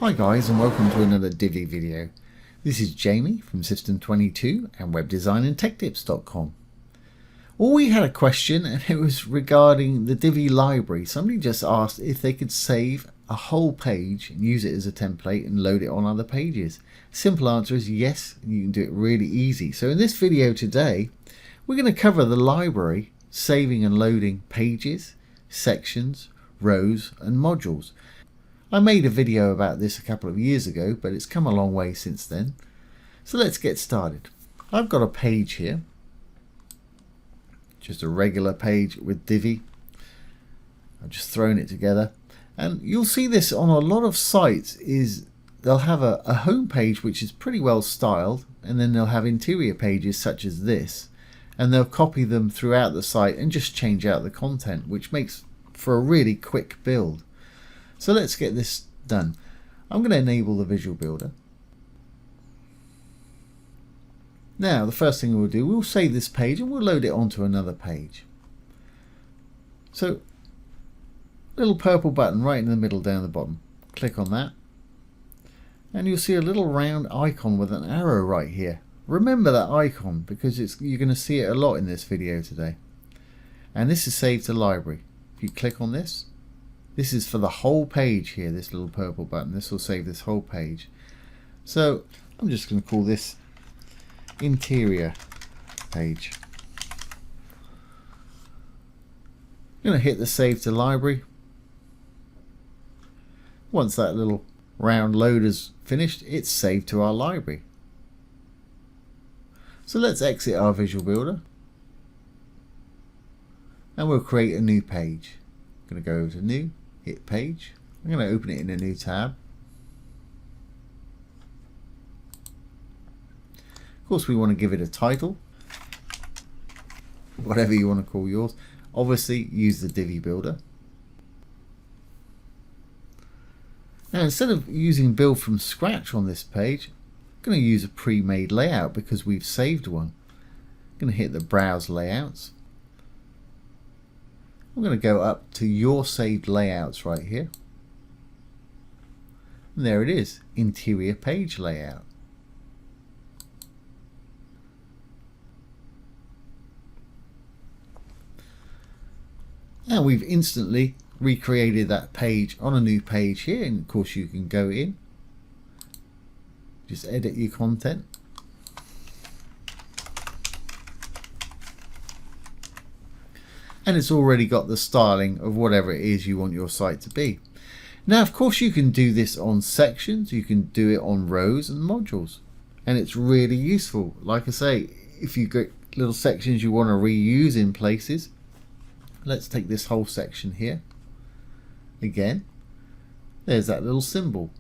Hi guys, and welcome to another Divi video. This is Jamie from System22 and webdesignandtechtips.com. Well, we had a question and it was regarding the Divi library. Somebody just asked if they could save a whole page and use it as a template and load it on other pages. Simple answer is yes, you can do it really easy. So in this video today, we're going to cover the library, saving and loading pages, sections, rows and modules. I made a video about this a couple of years ago, but it's come a long way since then. So let's get started. I've got a page here, just a regular page with Divi. I've just thrown it together, and you'll see this on a lot of sites. They'll have a home page which is pretty well styled, and then they'll have interior pages such as this, and they'll copy them throughout the site and just change out the content, which makes for a really quick build. So let's get this done. I'm going to enable the Visual Builder. Now the first thing we'll do, we'll save this page and we'll load it onto another page. So little purple button right in the middle down the bottom. Click on that and you'll see a little round icon with an arrow right here. Remember that icon because you're going to see it a lot in this video today. And this is saved to library. If you click on this, this is for the whole page here, this little purple button. This will save this whole page. So I'm just going to call this interior page. I'm going to hit the save to library. Once that little round load is finished, it's saved to our library. So let's exit our Visual Builder and we'll create a new page. I'm going to go over to new, hit page. I'm going to open it in a new tab. Of course we want to give it a title, whatever you want to call yours. Obviously use the Divi Builder. Now instead of using build from scratch on this page, I'm going to use a pre-made layout because we've saved one. I'm going to hit the browse layouts. I'm going to go up to your saved layouts right here. And there it is, interior page layout. Now we've instantly recreated that page on a new page here, and of course you can go in, just edit your content. And it's already got the styling of whatever it is you want your site to be. Now of course you can do this on sections, you can do it on rows and modules, and it's really useful. Like I say, if you've got little sections you want to reuse in places, let's take this whole section here. Again, there's that little symbol,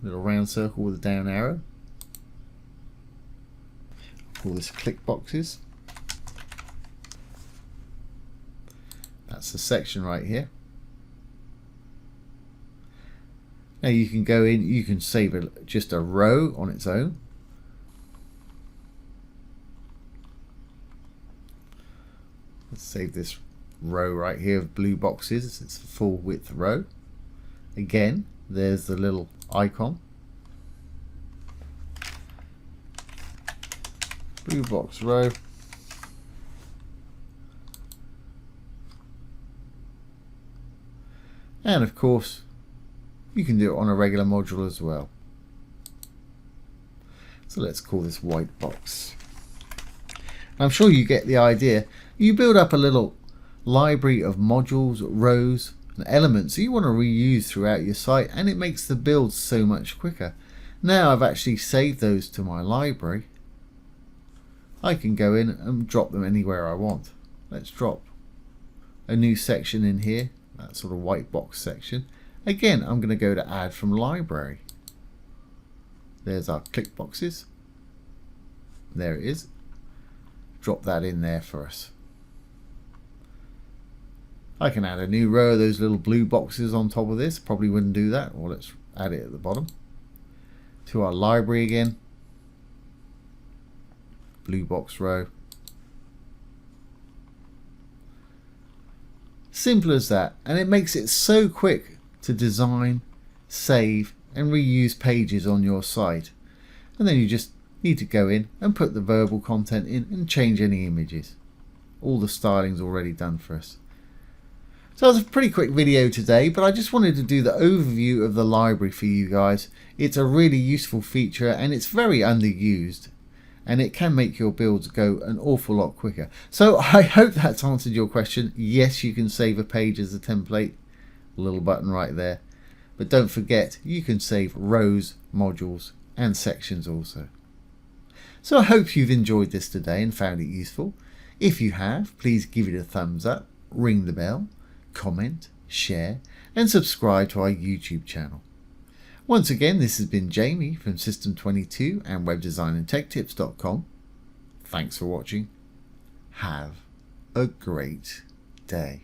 little round circle with a down arrow. Call this click boxes. That's the section right here. Now you can go in, you can save just a row on its own. Let's save this row right here of blue boxes. It's a full width row. Again, there's the little icon. Blue box row. And of course, you can do it on a regular module as well. So let's call this white box. I'm sure you get the idea. You build up a little library of modules, rows, and elements that you want to reuse throughout your site, and it makes the build so much quicker. Now I've actually saved those to my library. I can go in and drop them anywhere I want. Let's drop a new section in here. That sort of white box section. Again, I'm going to go to add from library. There's our click boxes. There it is. Drop that in there for us. I can add a new row of those little blue boxes on top of this. Probably wouldn't do that. Well, let's add it at the bottom. To our library again. Blue box row. Simple as that, and it makes it so quick to design, save and reuse pages on your site. And then you just need to go in and put the verbal content in and change any images. All the styling's already done for us. So it was a pretty quick video today, but I just wanted to do the overview of the library for you guys. It's a really useful feature and it's very underused, and it can make your builds go an awful lot quicker. So I hope that's answered your question. Yes, you can save a page as a template, a little button right there. But don't forget, you can save rows, modules and sections also. So I hope you've enjoyed this today and found it useful. If you have, please give it a thumbs up, ring the bell, comment, share and subscribe to our YouTube channel. Once again, this has been Jamie from System22 and webdesignandtechtips.com. Thanks for watching. Have a great day.